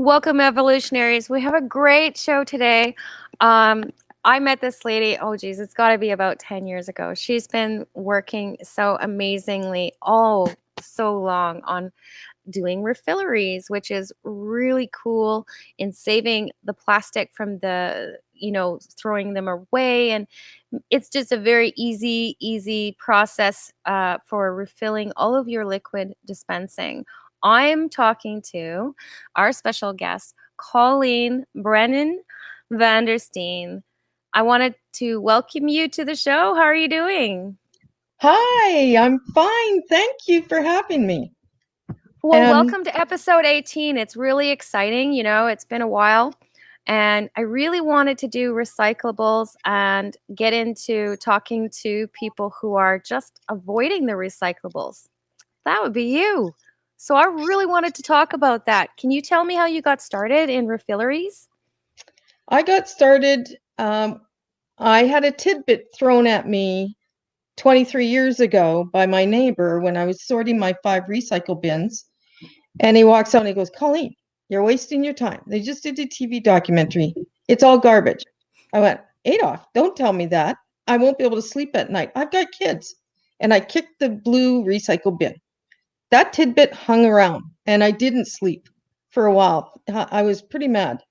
Welcome, evolutionaries. We have a great show today. I met this lady, oh geez, it's got to be about 10 years ago. She's been working so amazingly so long on doing refilleries, which is really cool in saving the plastic from throwing them away. And it's just a very easy process for refilling all of your liquid dispensing. I'm talking to our special guest, Colleen Brennan Vandersteen. I wanted to welcome you to the show. How are you doing? Hi, I'm fine. Thank you for having me. Well, welcome to episode 18. It's really exciting. It's been a while. And I really wanted to do recyclables and get into talking to people who are just avoiding the recyclables. That would be you. So I really wanted to talk about that. Can you tell me how you got started in refilleries? I got started, I had a tidbit thrown at me 23 years ago by my neighbor when I was sorting my 5 recycle bins. And he walks out and he goes, Colleen, you're wasting your time. They just did a TV documentary. It's all garbage. I went, Adolf, don't tell me that. I won't be able to sleep at night. I've got kids. And I kicked the blue recycle bin. That tidbit hung around and I didn't sleep for a while. I was pretty mad.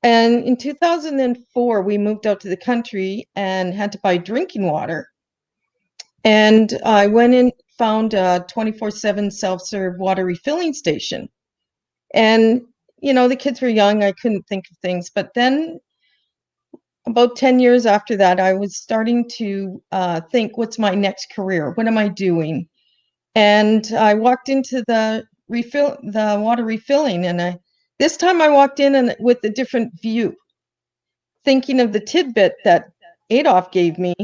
And in 2004, we moved out to the country and had to buy drinking water. And I went and found a 24/7 self-serve water refilling station. And, the kids were young. I couldn't think of things. But then about 10 years after that, I was starting to think, what's my next career? What am I doing? And I walked into the water refilling, and this time I walked in and with a different view, thinking of the tidbit that Adolf gave me.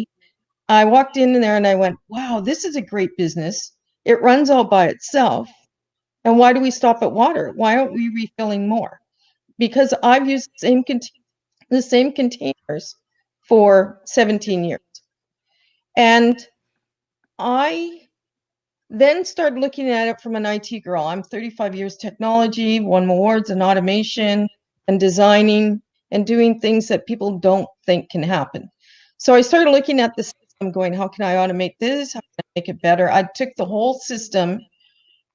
I walked in there and I went, wow, this is a great business. It runs all by itself. And why do we stop at water? Why aren't we refilling more? Because I've used the same containers for 17 years. And I then started looking at it from an IT girl. I'm 35 years technology, won awards in automation and designing and doing things that people don't think can happen. So I started looking at the system going, how can I automate this? How can I make it better? I took the whole system,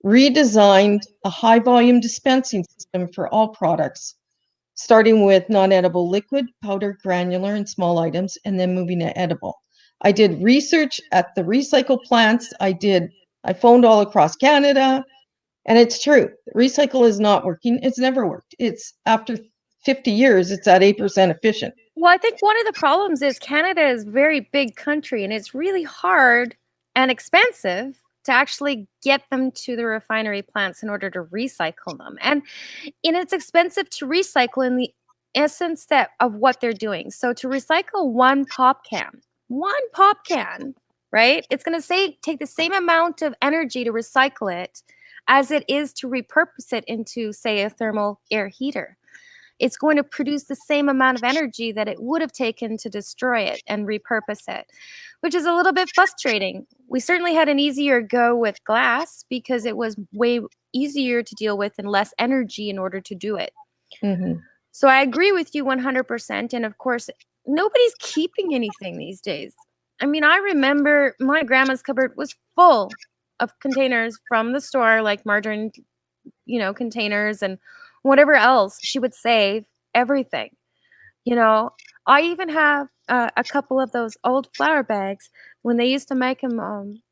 redesigned a high volume dispensing system for all products, starting with non-edible liquid, powder, granular, and small items, and then moving to edible. I did research at the recycle plants. I phoned all across Canada, and it's true. Recycle is not working. It's never worked. It's after 50 years, it's at 8% efficient. Well, I think one of the problems is Canada is a very big country and it's really hard and expensive to actually get them to the refinery plants in order to recycle them. And it's expensive to recycle in the essence of what they're doing. So to recycle one pop can, right? It's going to take the same amount of energy to recycle it as it is to repurpose it into, say, a thermal air heater. It's going to produce the same amount of energy that it would have taken to destroy it and repurpose it, which is a little bit frustrating. We certainly had an easier go with glass because it was way easier to deal with and less energy in order to do it. Mm-hmm. So I agree with you 100%. And of course, nobody's keeping anything these days. I mean, I remember my grandma's cupboard was full of containers from the store, like margarine, containers and whatever else. She would save everything. I even have a couple of those old flower bags when they used to make them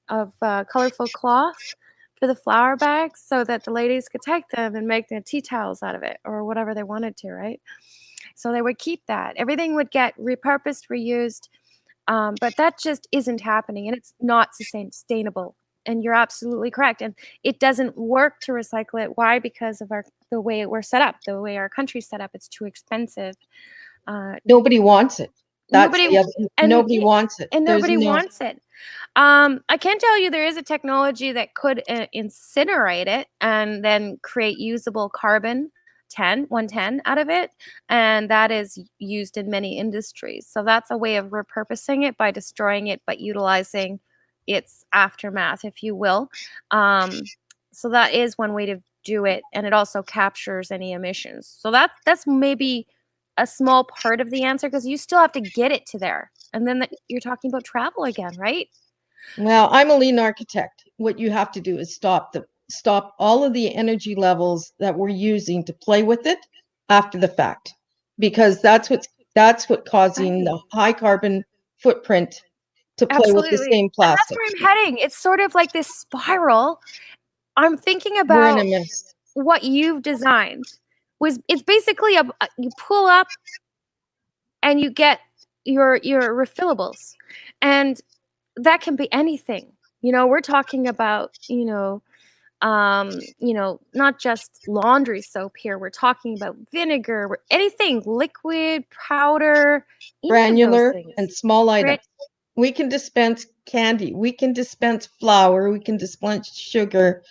of colorful cloth for the flower bags so that the ladies could take them and make the tea towels out of it or whatever they wanted to, right? So they would keep that. Everything would get repurposed, reused, but that just isn't happening, and it's not sustainable. And you're absolutely correct. And it doesn't work to recycle it. Why? Because of the way we're set up, the way our country's set up. It's too expensive. Nobody wants it. Nobody wants it. And nobody wants it. I can tell you there is a technology that could incinerate it and then create usable carbon 110 out of it. And that is used in many industries. So that's a way of repurposing it by destroying it, but utilizing its aftermath, if you will. So that is one way to do it, and it also captures any emissions. So that's maybe a small part of the answer, because you still have to get it to there. And then you're talking about travel again, right? Well, I'm a lean architect. What you have to do is stop all of the energy levels that we're using to play with it after the fact, because that's what causing the high carbon footprint to play with the Absolutely. same And that's plastic. where I'm heading. It's sort of like this spiral. I'm thinking We're in a about mess. what you've designed. It's basically you pull up and you get your refillables. And that can be anything. We're talking about, not just laundry soap here. We're talking about vinegar, anything, liquid, powder, any of those Granular things. and small items. We can dispense candy. We can dispense flour. We can dispense sugar.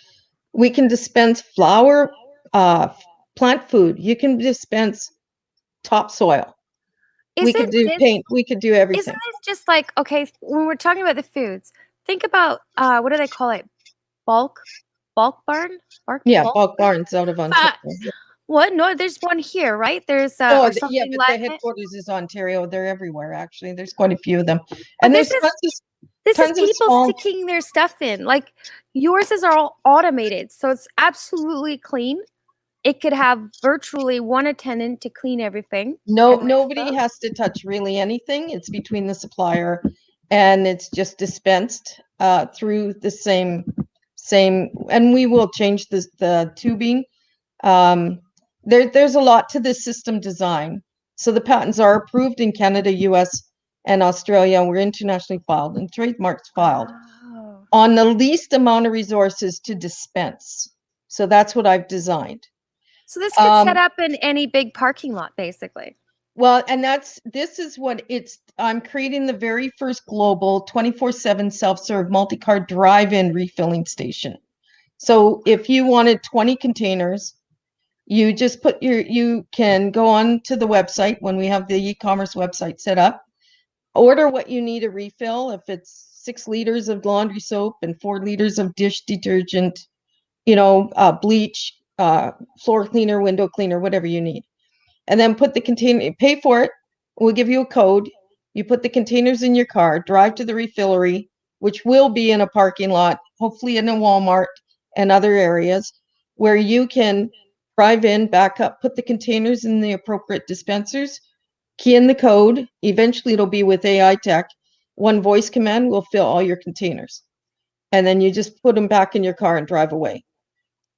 We can dispense flour, plant food. You can dispense topsoil. We could do paint. We could do everything. Isn't this just like, okay, when we're talking about the foods, think about, what do they call it? Bulk barn? Bulk barns out of Ontario. What? No, there's one here, right? There's Oh, or but something the like it. headquarters is Ontario. They're everywhere, actually. There's quite a few of them. But And there's this is tons of people small. sticking their stuff in. Like, yours is all automated, so it's absolutely clean. It could have virtually one attendant to clean everything. Nobody has to touch really anything. It's between the supplier, and it's just dispensed through the same. And we will change the tubing. There's a lot to this system design. So the patents are approved in Canada, US, and Australia. We're internationally filed and trademarks filed on the least amount of resources to dispense. So that's what I've designed. So this could set up in any big parking lot, basically. Well, and this is what I'm creating the very first global 24/7 self-serve multi-card drive-in refilling station. So if you wanted 20 containers, you just you can go on to the website when we have the e-commerce website set up, order what you need a refill. If it's 6 liters of laundry soap and 4 liters of dish detergent, bleach, floor cleaner, window cleaner, whatever you need. And then put the container, pay for it. We'll give you a code. You put the containers in your car, drive to the refillery, which will be in a parking lot, hopefully in a Walmart and other areas, where you can drive in, back up, put the containers in the appropriate dispensers, key in the code. Eventually it'll be with AI tech. One voice command will fill all your containers. And then you just put them back in your car and drive away.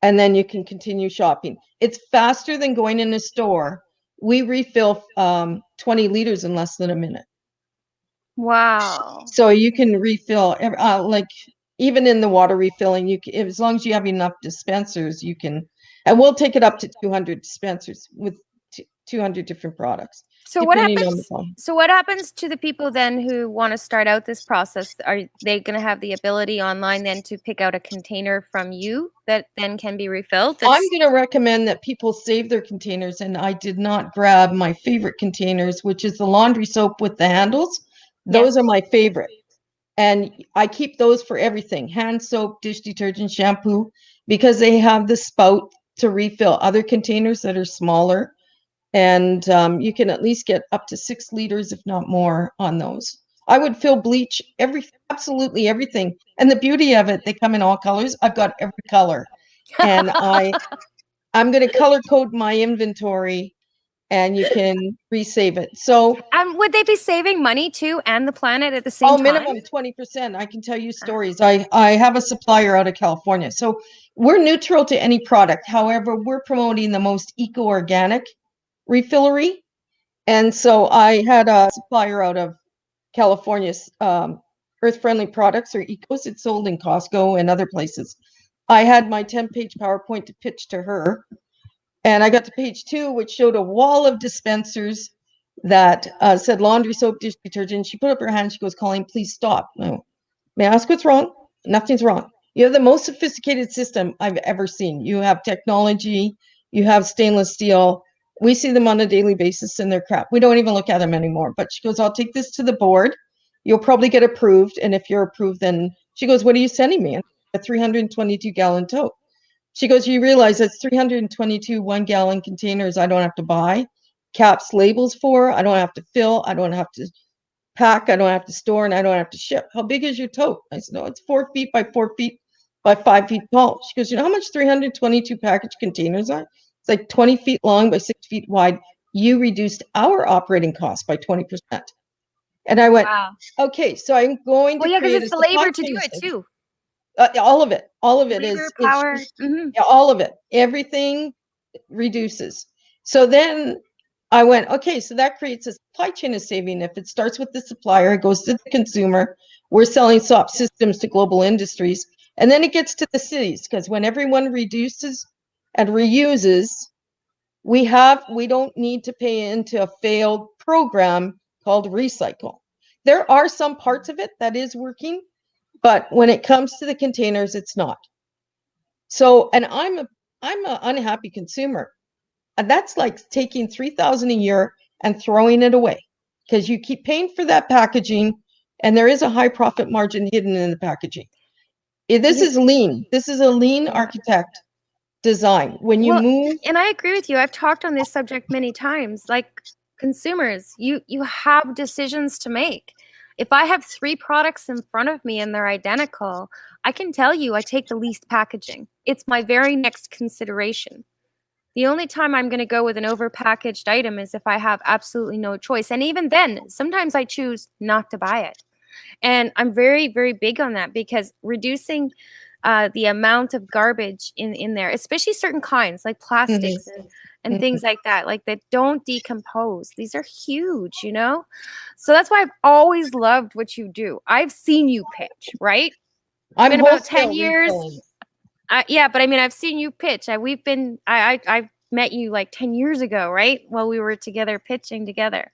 And then you can continue shopping. It's faster than going in a store. We refill 20 liters in less than a minute. Wow. So you can refill, like even in the water refilling, as long as you have enough dispensers, you can, and we'll take it up to 200 dispensers with 200 different products. So what happens to the people then who want to start out this process? Are they going to have the ability online then to pick out a container from you that then can be refilled? I'm going to recommend that people save their containers, and I did not grab my favorite containers, which is the laundry soap with the handles. Those are my favorite. And I keep those for everything: hand soap, dish detergent, shampoo, because they have the spout to refill other containers that are smaller. And you can at least get up to 6 liters, if not more, on those. I would fill bleach, absolutely everything. And the beauty of it, they come in all colors. I've got every color. And I'm going to color code my inventory, and you can resave it. So would they be saving money too and the planet at the same time? Minimum 20%. I can tell you stories. I have a supplier out of California. So we're neutral to any product. However, we're promoting the most eco-organic refillery. And so I had a supplier out of California's Earth-Friendly Products, or Ecos. It's sold in Costco and other places. I had my 10-page PowerPoint to pitch to her. And I got to page 2, which showed a wall of dispensers that said laundry soap, dish detergent. She put up her hand. She goes, "Colleen, please stop." No. May I ask what's wrong? Nothing's wrong. You have the most sophisticated system I've ever seen. You have technology. You have stainless steel. We see them on a daily basis, and they're crap. We don't even look at them anymore. But she goes, "I'll take this to the board. You'll probably get approved. And if you're approved, then," she goes, "What are you sending me?" A 322-gallon tote. She goes, you realize that's 322 1-gallon containers I don't have to buy caps, labels for. I don't have to fill. I don't have to pack. I don't have to store, and I don't have to ship. How big is your tote? I said, no, it's 4 feet by 4 feet by 5 feet tall. She goes, you know how much 322 package containers are? It's like 20 feet long by 6 feet wide. You reduced our operating cost by 20%. And I went, Wow. okay, so I'm going Well, to yeah, because create a it's the supply labor to do chain. it too. All of it. All of it Labor, is, power. Mm-hmm. all of it. Everything reduces. So then I went, okay, so that creates a supply chain of saving. If it starts with the supplier, it goes to the consumer. We're selling SOP systems to global industries. And then it gets to the cities, because when everyone reduces and reuses, we don't need to pay into a failed program called recycle. There are some parts of it that is working, but when it comes to the containers, it's not. So, and I'm an unhappy consumer. And that's like taking 3,000 a year and throwing it away, because you keep paying for that packaging, and there is a high profit margin hidden in the packaging. This is lean. This is a lean Yeah. architect design. When you Well, move, and I agree with you. I've talked on this subject many times. Like consumers, you have decisions to make. If I have 3 products in front of me and they're identical, I can tell you I take the least packaging. It's my very next consideration. The only time I'm going to go with an overpackaged item is if I have absolutely no choice. And even then, sometimes I choose not to buy it. And I'm very, very big on that because reducing the amount of garbage in there, especially certain kinds like mhm, plastics and mhm. things like that don't decompose. These are huge, you know? So that's why I've always loved what you do. I've seen you pitch, right? It's I'm been about 10 wholesale years. retailing. Yeah, but I mean, I've seen you pitch. I've met you like 10 years ago, right? While we were together pitching together.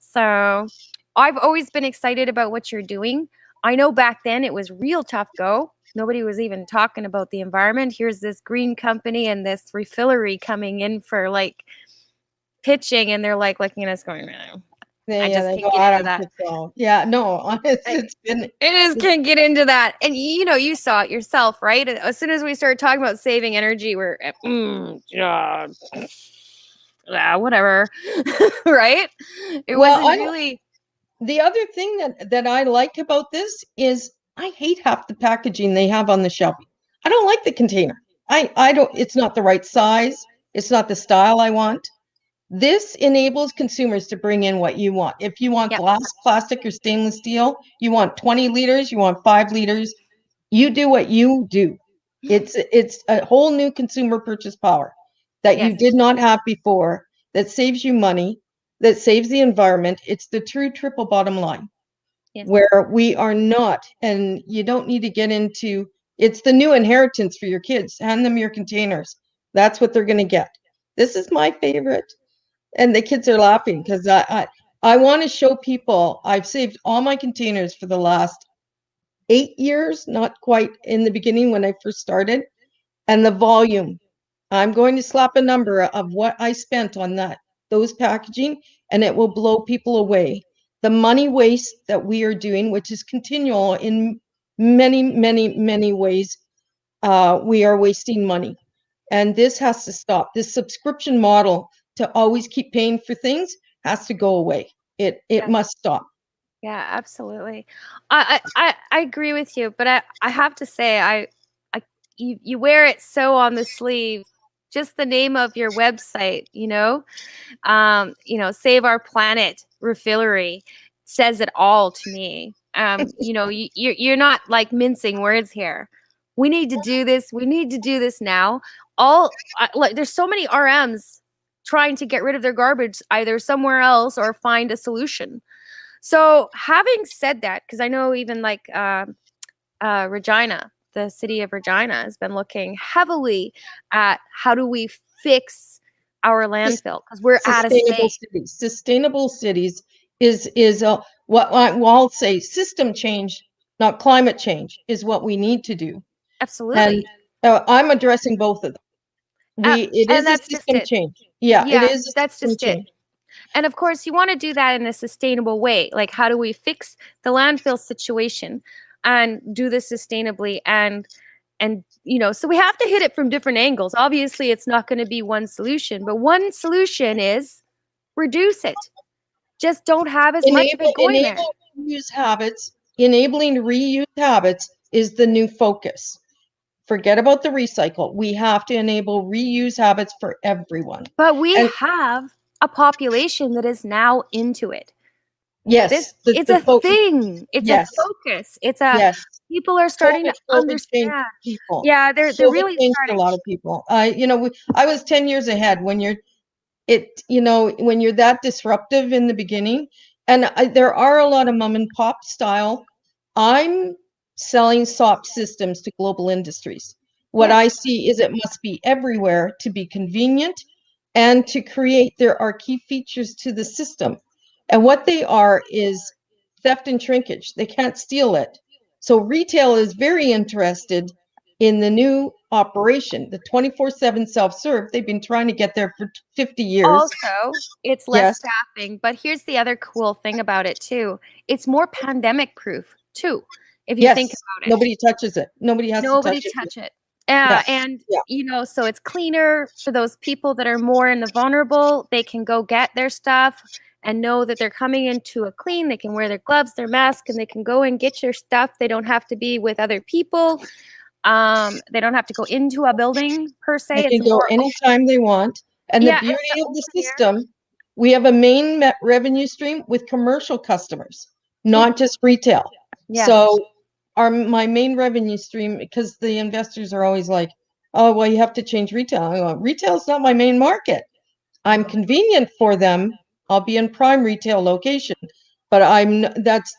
So I've always been excited about what you're doing. I know back then it was real tough go. Nobody was even talking about the environment. Here's this green company and this refillery coming in for like pitching, and they're like looking at us going, "No, I Yeah, just they can't go, get I into don't that. think so. Yeah, no, honest, I, it's been, I just it's, can't get into that." And you know, you saw it yourself, right? As soon as we started talking about saving energy, we're yeah, whatever, right? It well, wasn't really. the other thing that I like about this is I hate half the packaging they have on the shelf. I don't like the container. I don't, it's not the right size. It's not the style I want. This enables consumers to bring in what you want. If you want Yep. glass, plastic, or stainless steel, you want 20 liters, you want 5 liters, you do what you do. It's a whole new consumer purchase power that you Yes. did not have before, that saves you money, that saves the environment. It's the true triple bottom line, Yes. where we are not, and you don't need to get into, it's the new inheritance for your kids. Hand them your containers. That's what they're going to get. This is my favorite. And the kids are laughing because I want to show people I've saved all my containers for the last 8 years, not quite in the beginning when I first started. And the volume, I'm going to slap a number of what I spent on those packaging, and it will blow people away. The money waste that we are doing, which is continual in many, many, many ways, we are wasting money. And this has to stop. This subscription model to always keep paying for things has to go away. It Yes. must stop. Yeah, absolutely. I agree with you, but I have to say I you wear it so on the sleeve. Just the name of your website, Save Our Planet Refillery says it all to me. You're not like mincing words here. We need to do this. We need to do this now. Like, there's so many RMs trying to get rid of their garbage either somewhere else or find a solution. So, having said that, because I know even like Regina, the city of Regina, has been looking heavily at how do we fix our landfill because we're out of Sustainable space. cities. Sustainable cities is what I'll say. System change, not climate change, is what we need to do. And Absolutely. I'm addressing both of them. It And is a that's just system it. change. Yeah, it Yeah, is a that's system just it. change. And of course, you want to do that in a sustainable way. Like, how do we fix the landfill situation and do this sustainably? And And, so we have to hit it from different angles. Obviously, it's not going to be one solution, but one solution is reduce it. Just don't have as much of it going there. Enabling reuse habits is the new focus. Forget about the recycle. We have to enable reuse habits for everyone. But we have a population that is now into it. Yes. It's a thing. It's a focus. People are starting to understand. People. Yeah, they're really starting. A lot of people. I was 10 years ahead when you're that disruptive in the beginning. And there are a lot of mom and pop style. I'm selling SOP systems to global industries. What I see is it must be everywhere to be convenient and to create, there are key features to the system. And what they are is theft and shrinkage. They can't steal it. So retail is very interested in the new operation, the 24/7 self-serve. They've been trying to get there for 50 years. Also, it's less staffing, but here's the other cool thing about it too. It's more pandemic proof too. If you think about it. Nobody touches it. Nobody has to touch it. And so it's cleaner for those people that are more in the vulnerable. They can go get their stuff and know that they're coming into a clean. They can wear their gloves, their mask, and they can go and get your stuff. They don't have to be with other people. They don't have to go into a building per se. They can go anytime they want. And the beauty of the system, we have a main revenue stream with commercial customers, not just retail. Yes. So my main revenue stream, because the investors are always like, oh, well, you have to change retail. I go, retail is not my main market. I'm convenient for them. I'll be in prime retail location, but that's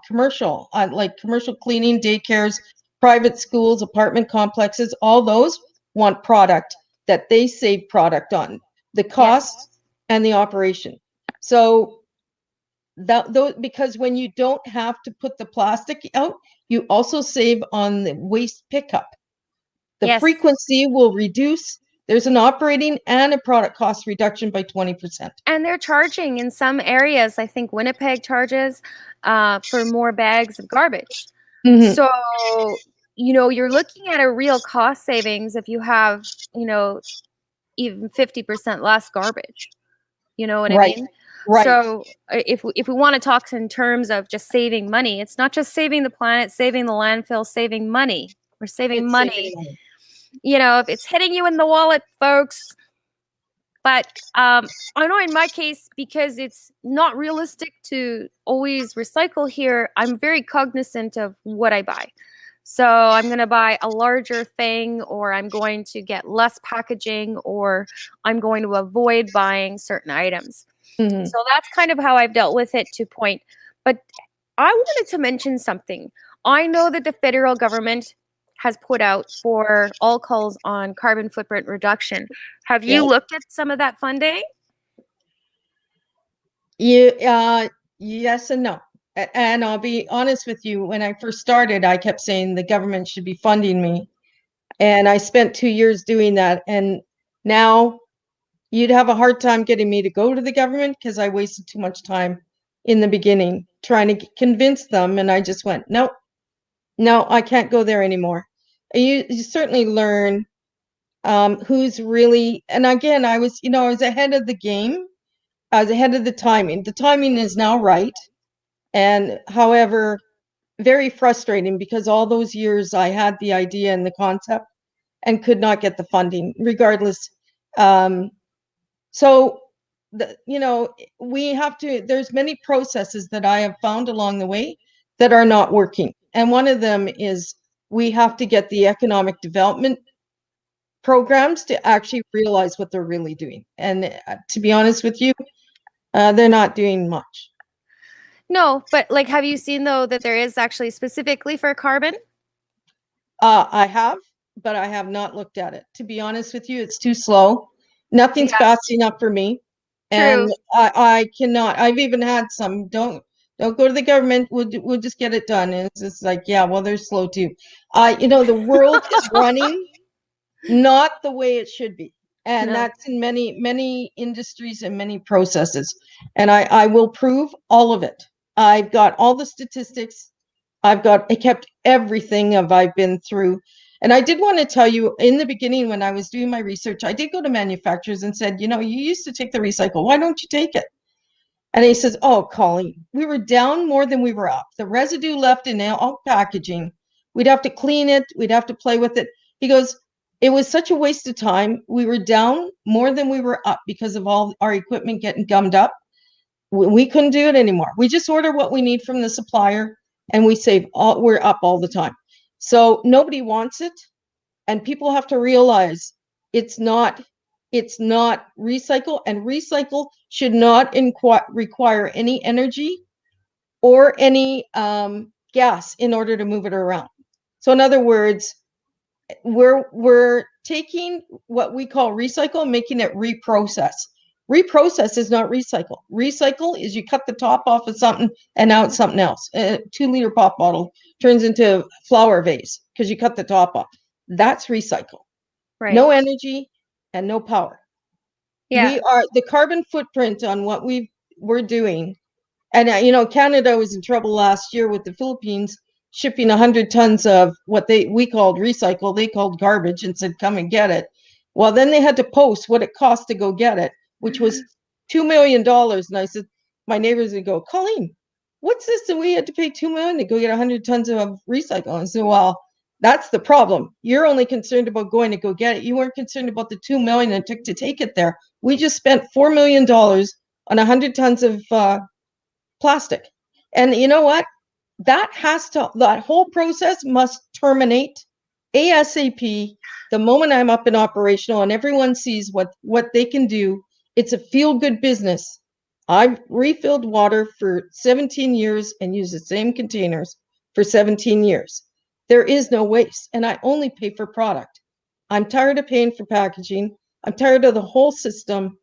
commercial. I like commercial cleaning, daycares, private schools, apartment complexes, all those want product that they save product on, the cost and the operation. So because when you don't have to put the plastic out, you also save on the waste pickup. The frequency will reduce. There's an operating and a product cost reduction by 20%. And they're charging in some areas. I think Winnipeg charges for more bags of garbage. Mm-hmm. So, you're looking at a real cost savings if you have, even 50% less garbage. You know what I mean? Right. So if we want to talk in terms of just saving money, it's not just saving the planet, saving the landfill, saving money. We're saving money. If it's hitting you in the wallet, folks. But I know in my case, because it's not realistic to always recycle here, I'm very cognizant of what I buy. So I'm going to buy a larger thing, or I'm going to get less packaging, or I'm going to avoid buying certain items. Mm-hmm. So that's kind of how I've dealt with it to point. But I wanted to mention something. I know that the federal government has put out for all calls on carbon footprint reduction. Have you looked at some of that funding? Yes and no. And I'll be honest with you, when I first started, I kept saying the government should be funding me. And I spent 2 years doing that. And now you'd have a hard time getting me to go to the government because I wasted too much time in the beginning trying to convince them. And I just went, no, I can't go there anymore. You certainly learn who's really, and again, I was ahead of the game. I was ahead of the timing. The timing is now right. And however, very frustrating because all those years I had the idea and the concept and could not get the funding regardless. So, we have to, there's many processes that I have found along the way that are not working. And one of them is we have to get the economic development programs to actually realize what they're really doing. And to be honest with you, they're not doing much. No, but have you seen though that there is actually specifically for carbon? I have, but I have not looked at it. To be honest with you, it's too slow. Nothing's fast enough for me. True. And I cannot. I've even had some. Don't go to the government. We'll just get it done. And it's just like, yeah, well, they're slow too. The world is running not the way it should be. And that's in many industries and many processes. And I will prove all of it. I've got all the statistics. I kept everything I've been through. And I did want to tell you, in the beginning, when I was doing my research, I did go to manufacturers and said, you know, you used to take the recycle. Why don't you take it? And he says, oh, Colleen, we were down more than we were up. The residue left in all packaging. We'd have to clean it. We'd have to play with it. He goes, it was such a waste of time. We were down more than we were up because of all our equipment getting gummed up. We couldn't do it anymore. We just order what we need from the supplier and we save all, we're up all the time. So nobody wants it. And people have to realize it's not recycle, and recycle should not require any energy or any gas in order to move it around. So in other words, we're taking what we call recycle and making it reprocess. Reprocess is not recycle. Recycle is you cut the top off of something and now it's something else. A 2-liter pop bottle turns into a flower vase because you cut the top off. That's recycle. Right. No energy and no power. Yeah. We are the carbon footprint on what we're doing. And you know, Canada was in trouble last year with the Philippines shipping 100 tons of what we called recycle, they called garbage, and said, come and get it. Well, then they had to post what it cost to go get it, which was $2 million. And I said, my neighbors would go, Colleen, what's this? And we had to pay $2 million to go get 100 tons of recycle. And I said, well, that's the problem. You're only concerned about going to go get it. You weren't concerned about the $2 million it took to take it there. We just spent $4 million on 100 tons of plastic. And you know what? That whole process must terminate ASAP the moment I'm up and operational and everyone sees what they can do. It's a feel-good business. I've refilled water for 17 years and used the same containers for 17 years. There is no waste, and I only pay for product. I'm tired of paying for packaging. I'm tired of the whole system.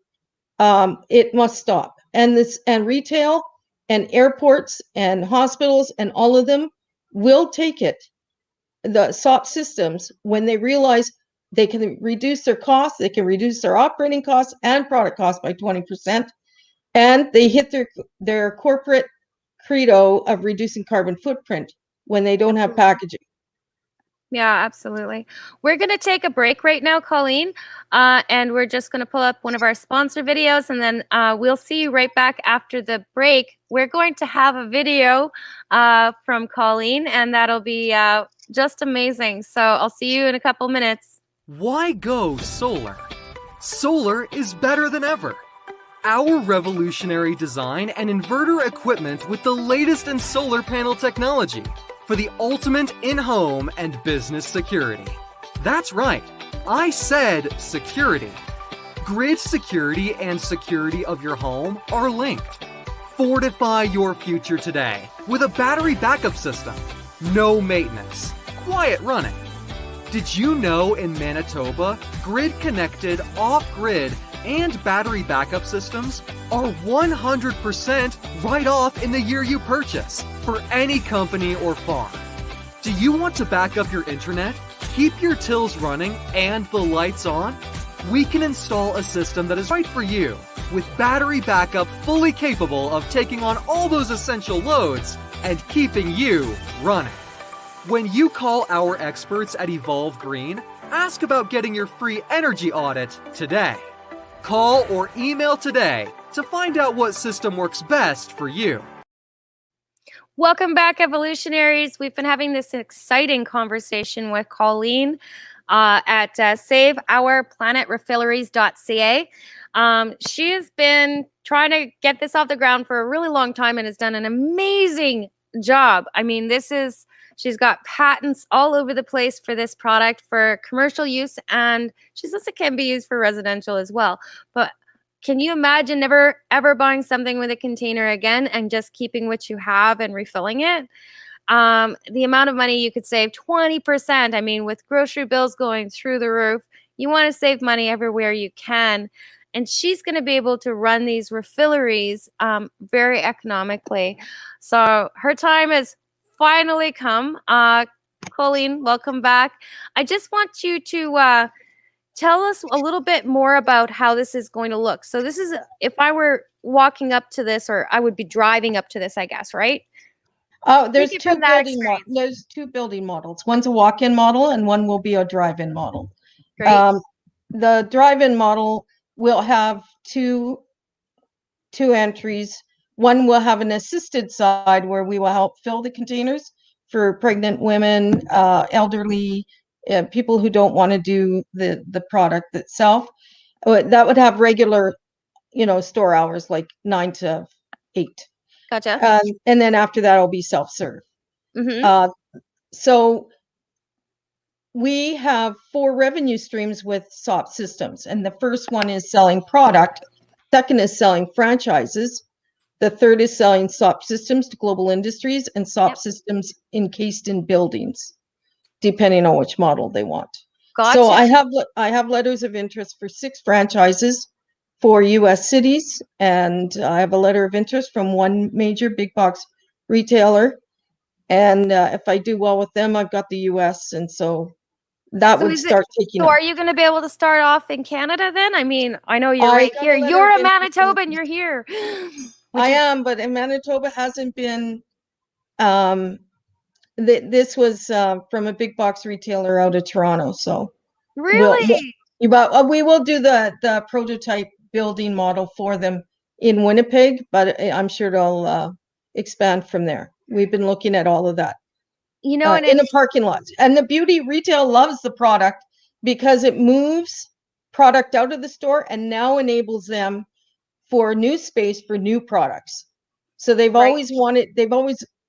It must stop. And retail and airports and hospitals and all of them will take it, the SOP systems, when they realize they can reduce their costs, they can reduce their operating costs and product costs by 20%, and they hit their corporate credo of reducing carbon footprint when they don't have packaging. Yeah, absolutely. We're going to take a break right now, Colleen, and we're just going to pull up one of our sponsor videos, and then we'll see you right back after the break. We're going to have a video from Colleen, and that'll be just amazing. So I'll see you in a couple minutes. Why go solar? Solar is better than ever. Our revolutionary design and inverter equipment with the latest in solar panel technology for the ultimate in-home and business security. That's right, I said security. Grid security and security of your home are linked. Fortify your future today with a battery backup system. No maintenance, quiet running. Did you know in Manitoba, grid-connected, off-grid, and battery backup systems are 100% right off in the year you purchase for any company or farm? Do you want to back up your internet, keep your tills running, and the lights on? We can install a system that is right for you with battery backup fully capable of taking on all those essential loads and keeping you running. When you call our experts at Evolve Green, ask about getting your free energy audit today. Call or email today to find out what system works best for you. Welcome back, Evolutionaries. We've been having this exciting conversation with Colleen at saveourplanetrefillaries.ca. She has been trying to get this off the ground for a really long time and has done an amazing job. I mean, she's got patents all over the place for this product for commercial use, and she says it can be used for residential as well. But can you imagine never ever buying something with a container again and just keeping what you have and refilling it? The amount of money you could save, 20%. I mean, with grocery bills going through the roof, you want to save money everywhere you can. And she's going to be able to run these refilleries very economically. So her time has finally come. Colleen, welcome back. I just want you to tell us a little bit more about how this is going to look. So this is, if I were walking up to this, or I would be driving up to this, I guess, right? There's Take it two from that building experience. there's two building models. One's a walk-in model and one will be a drive-in model. Great. The drive-in model will have two entries. One will have an assisted side where we will help fill the containers for pregnant women, elderly, people who don't want to do the product itself. That would have regular, store hours like 9 to 8. Gotcha. And then after that, it'll be self-serve. Mm-hmm. So we have 4 revenue streams with SOP systems. And the first one is selling product. Second is selling franchises. The third is selling SOP systems to global industries and SOP systems encased in buildings, depending on which model they want. Gotcha. So I have letters of interest for 6 franchises for US cities, and I have a letter of interest from one major big box retailer. And if I do well with them, I've got the US, and so that would start taking So off. are you going to be able to start off in Canada then? I mean, I know you're I right got a here. letter You're of a interest in- Manitoban. You're here. I am, but in Manitoba hasn't been. This was from a big box retailer out of Toronto, so Really? we will do the prototype building model for them in Winnipeg, but I'm sure they'll expand from there. We've been looking at all of that And in the parking lots, and the beauty retail loves the product because it moves product out of the store and now enables them for new space for new products. So they've always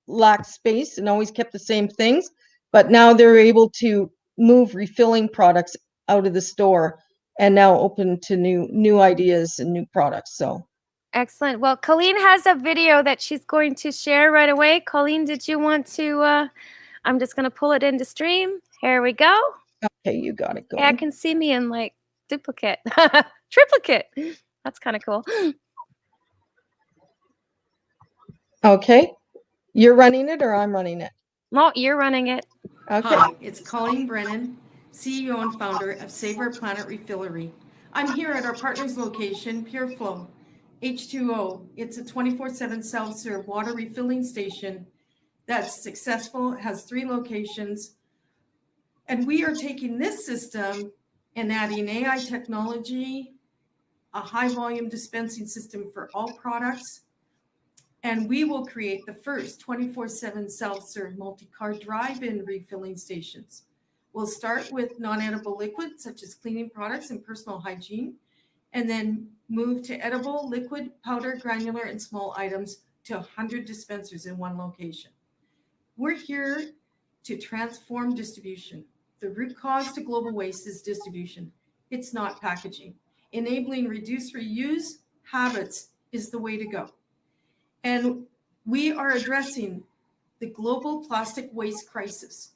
lacked space and always kept the same things, but now they're able to move refilling products out of the store and now open to new ideas and new products. So excellent. Well, Colleen has a video that she's going to share right away. Colleen, did you want to, I'm just going to pull it into stream. Here we go. okay, you got it going. I can see me in like duplicate, triplicate. That's kind of cool. Okay, you're running it or I'm running it? No, you're running it. Okay. Hi, it's Colleen Brennan, CEO and founder of Save Our Planet Refillery. I'm here at our partner's location, Pure Flow H2O. It's a 24/7 self-serve water refilling station that's successful, has 3 locations. And we are taking this system and adding AI technology, a high volume dispensing system for all products. And we will create the first 24/7 self-serve multi-car drive-in refilling stations. We'll start with non-edible liquids such as cleaning products and personal hygiene, and then move to edible, liquid, powder, granular, and small items to 100 dispensers in one location. We're here to transform distribution. The root cause to global waste is distribution. It's not packaging. Enabling reduce, reuse habits is the way to go. And we are addressing the global plastic waste crisis.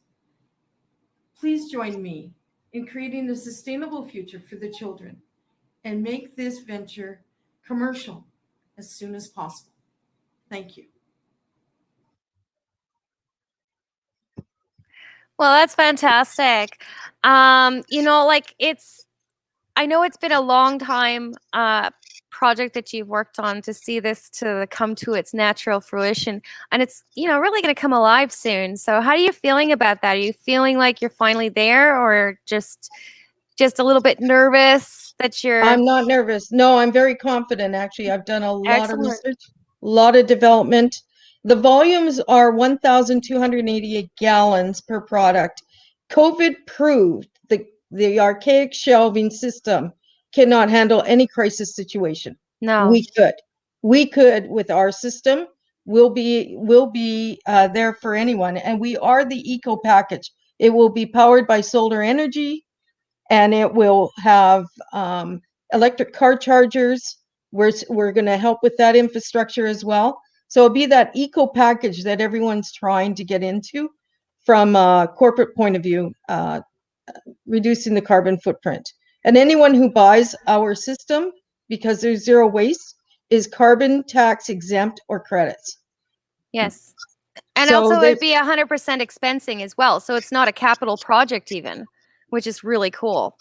Please join me in creating a sustainable future for the children and make this venture commercial as soon as possible. Thank you. Well, that's fantastic. I know it's been a long time project that you've worked on to see this to come to its natural fruition, and it's really going to come alive soon. So how are you feeling about that? Are you feeling like you're finally there, or just a little bit nervous that you're? I'm not nervous. No, I'm very confident. Actually, I've done a lot of Excellent. research, a lot of development. The volumes are 1,288 gallons per product. COVID proved the archaic shelving system cannot handle any crisis situation. No. We could with our system. We'll be there for anyone, and we are the eco package. It will be powered by solar energy, and it will have electric car chargers. We're going to help with that infrastructure as well. So it'll be that eco package that everyone's trying to get into from a corporate point of view, reducing the carbon footprint. And anyone who buys our system, because there's zero waste, is carbon tax exempt or credits. Yes. And So also it'd be 100% expensing as well. So it's not a capital project even, which is really cool.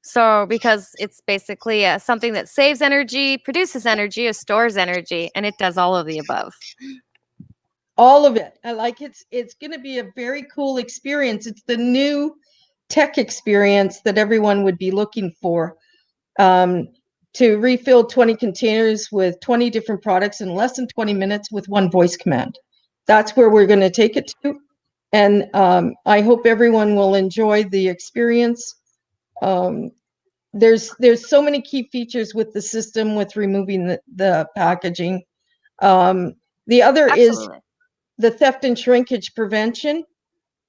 So because it's basically something that saves energy, produces energy, or stores energy, and it does all of the above. all of it. I like it's going to be a very cool experience. It's the new tech experience that everyone would be looking for. To refill 20 containers with 20 different products in less than 20 minutes with one voice command. That's where we're going to take it to. And I hope everyone will enjoy the experience. There's so many key features with the system with removing the packaging. The other is the theft and shrinkage prevention.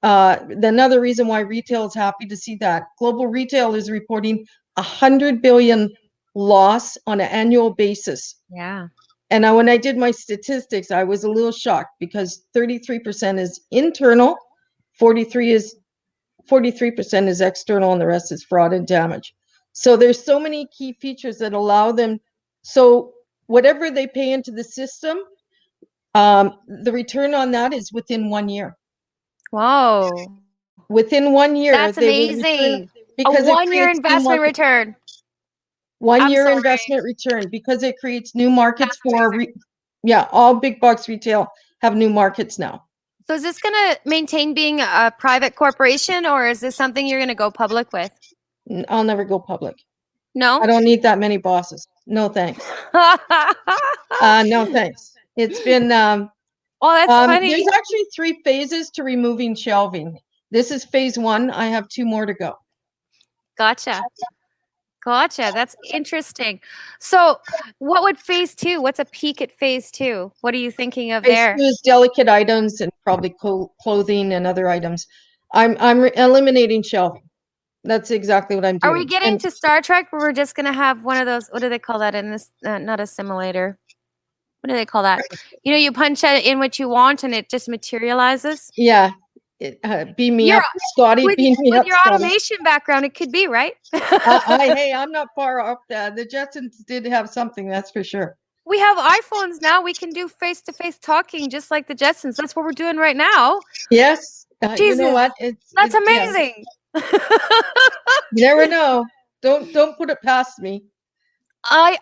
Another reason why retail is happy to see that. Global retail is reporting 100 billion loss on an annual basis. Yeah. And when I did my statistics, I was a little shocked because 33% is internal, 43% is external, and the rest is fraud and damage. So there's so many key features that allow them. So whatever they pay into the system, the return on that is within 1 year. Whoa. Within 1 year, That's amazing. Because a 1-year investment return. 1 year investment return because it creates new markets for, all big box retail have new markets now. So is this going to maintain being a private corporation, or is this something you're going to go public with? I'll never go public. No? I don't need that many bosses. No, thanks. No, thanks. It's been, oh, that's funny. There's actually 3 phases to removing shelving. This is phase 1. I have 2 more to go. Gotcha. That's interesting. So what would phase 2? What's a peak at phase 2? What are you thinking of there? Phase 2 is delicate items and probably clothing and other items. I'm eliminating shelving. That's exactly what I'm doing. Are we getting to Star Trek where we're just going to have one of those, what do they call that in this, not a simulator. What do they call that? You know, you punch in what you want and it just materializes? Yeah. Beam me up, Scotty. Beam me up, with your automation background, it could be, right? Hey, I'm not far off that. The Jetsons did have something, that's for sure. We have iPhones now. We can do face-to-face talking just like the Jetsons. That's what we're doing right now. Yes. Jesus, you know what? That's amazing. Yeah. You never know. Don't put it past me. I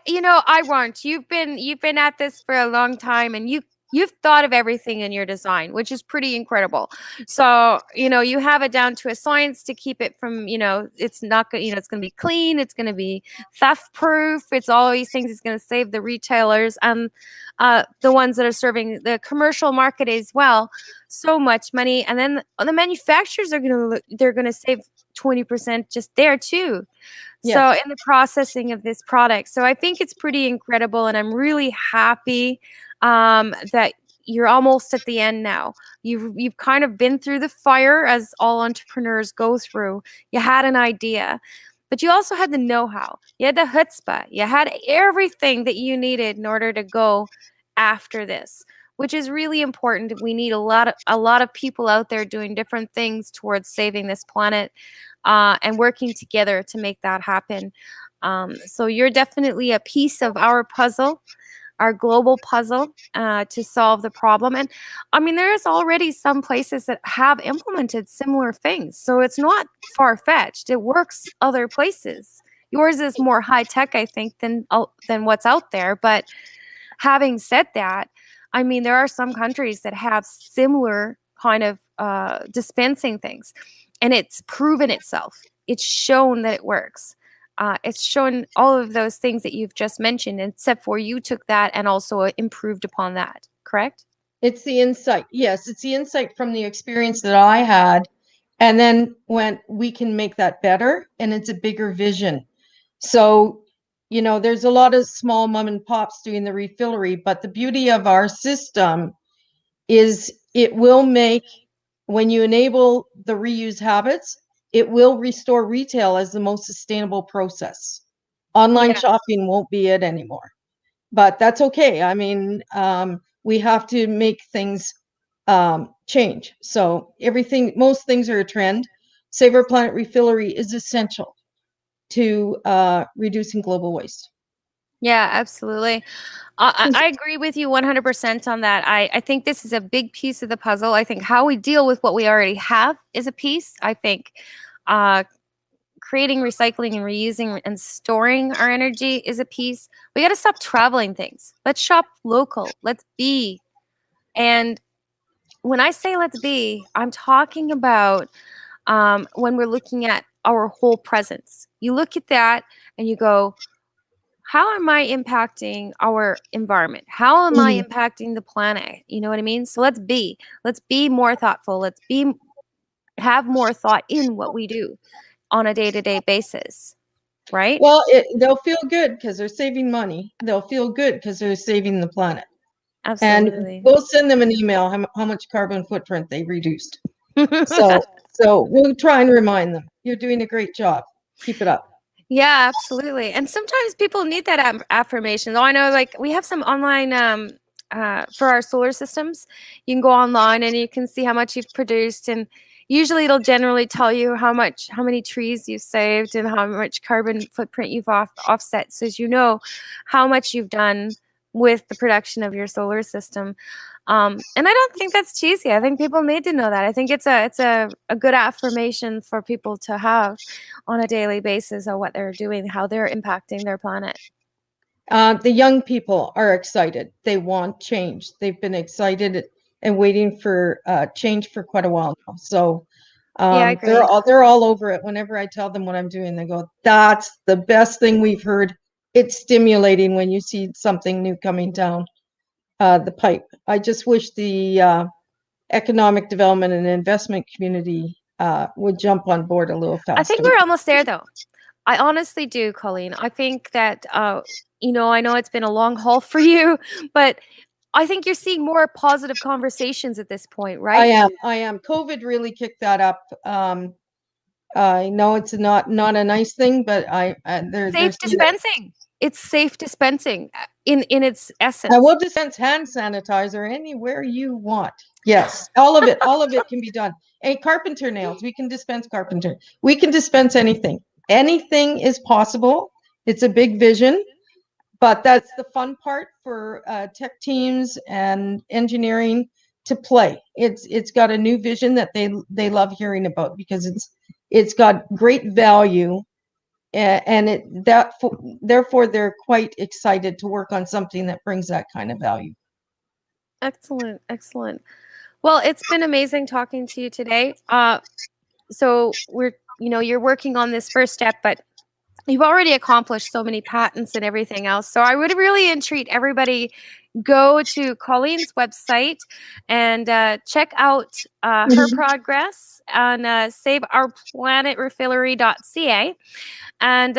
want. You've been at this for a long time, and you've thought of everything in your design, which is pretty incredible. So, you have it down to a science to keep it from, it's not, it's going to be clean. It's going to be theft proof. It's all these things. It's going to save the retailers and the ones that are serving the commercial market as well so much money. And then the manufacturers they're going to save 20% just there too. Yes. So in the processing of this product. So I think it's pretty incredible, and I'm really happy that you're almost at the end now. You've kind of been through the fire, as all entrepreneurs go through. You had an idea, but you also had the know-how. You had the chutzpah. You had everything that you needed in order to go after this, which is really important. We need a lot of people out there doing different things towards saving this planet and working together to make that happen. So you're definitely a piece of our puzzle, our global puzzle, to solve the problem. And I mean, there's already some places that have implemented similar things. So it's not far-fetched. It works other places. Yours is more high-tech, I think, than what's out there. But having said that, I mean, there are some countries that have similar kind of dispensing things, and it's proven itself. It's shown that it works. It's shown all of those things that you've just mentioned, except for you took that and also improved upon that, correct? It's the insight. Yes, it's the insight from the experience that I had. And then when we can make that better, and it's a bigger vision. So, there's a lot of small mom and pops doing the refillery, but the beauty of our system is it will make, when you enable the reuse habits, it will restore retail as the most sustainable process. Online shopping won't be it anymore, but that's okay. I mean, we have to make things change. So most things are a trend. Save Our Planet Refillery is essential to reducing global waste. Yeah, absolutely. I agree with you 100% on that. I think this is a big piece of the puzzle. I think how we deal with what we already have is a piece. I think creating, recycling, and reusing and storing our energy is a piece. We got to stop traveling things. Let's shop local. Let's be. And when I say let's be, I'm talking about when we're looking at our whole presence. You look at that and you go, how am I impacting our environment? How am I Mhm. impacting the planet? You know what I mean? So let's be more thoughtful. Have more thought in what we do on a day-to-day basis, right? Well, they'll feel good because they're saving money. They'll feel good because they're saving the planet. And Absolutely. we'll send them an email how much carbon footprint they reduced. So we'll try and remind them. You're doing a great job. Keep it up. Yeah, absolutely. And sometimes people need that affirmation. Oh, I know, like we have some online for our solar systems. You can go online and you can see how much you've produced, and usually it'll generally tell you how many trees you saved and how much carbon footprint you've offset, so as you know how much you've done with the production of your solar system. And I don't think that's cheesy. I think people need to know that. I think it's a good affirmation for people to have on a daily basis of what they're doing, how they're impacting their planet. The young people are excited. They want change. They've been excited and waiting for change for quite a while now. So Yeah, I agree. they're all over it. Whenever I tell them what I'm doing, they go, "That's the best thing we've heard." It's stimulating when you see something new coming down the pipe. I just wish the economic development and investment community would jump on board a little I think faster. we're almost there, though. I honestly do, Colleen. I think that, I know it's been a long haul for you, but I think you're seeing more positive conversations at this point, right? I am. COVID really kicked that up. I know it's not a nice thing, but there's Safe dispensing. It's safe dispensing in its I essence. will dispense hand sanitizer anywhere you want. Yes, all of it can be done. Hey, carpenter nails, we can dispense carpenter. We can dispense anything. Anything is possible. It's a big vision, but that's the fun part for tech teams and engineering to play. It's got a new vision that they love hearing about because it's got great value, and therefore they're quite excited to work on something that brings that kind of value. Excellent, excellent. Well, it's been amazing talking to you today. So you're working on this first step, but you've already accomplished so many patents and everything else. So I would really entreat everybody, go to Colleen's website and check out her progress on saveourplanetrefillery.ca. And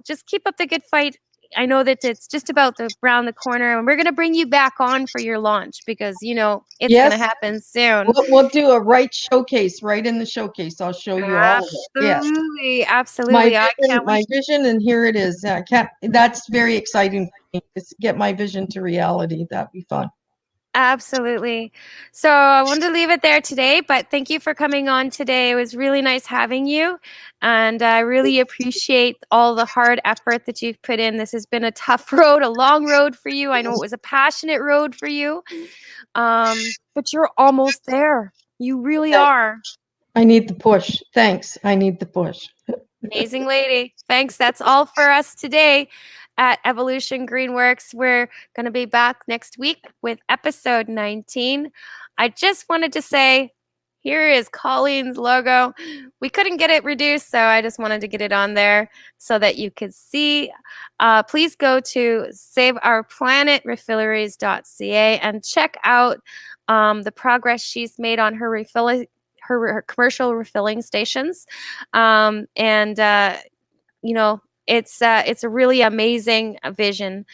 just keep up the good fight. I know that it's just about around the corner, and we're going to bring you back on for your launch because it's going to Yes, happen soon. we'll do a showcase right in the showcase. I'll show you all of it. Yes, Absolutely, absolutely. I can't my wait. vision, and here it is. I can't. That's very exciting for me to get my vision to reality. That'd be fun. Absolutely. So I wanted to leave it there today, but thank you for coming on today. It was really nice having you, and I really appreciate all the hard effort that you've put in. This has been a tough road, a long road for you. I know it was a passionate road for you, but you're almost there. You really are. I need the push. Thanks. I need the push. Amazing lady. Thanks. That's all for us today at Evolution Greenworks. We're going to be back next week with episode 19. I just wanted to say, here is Colleen's logo. We couldn't get it reduced, so I just wanted to get it on there so that you could see. Please go to saveourplanetrefilleries.ca and check out the progress she's made on her her commercial refilling stations. It's a really amazing vision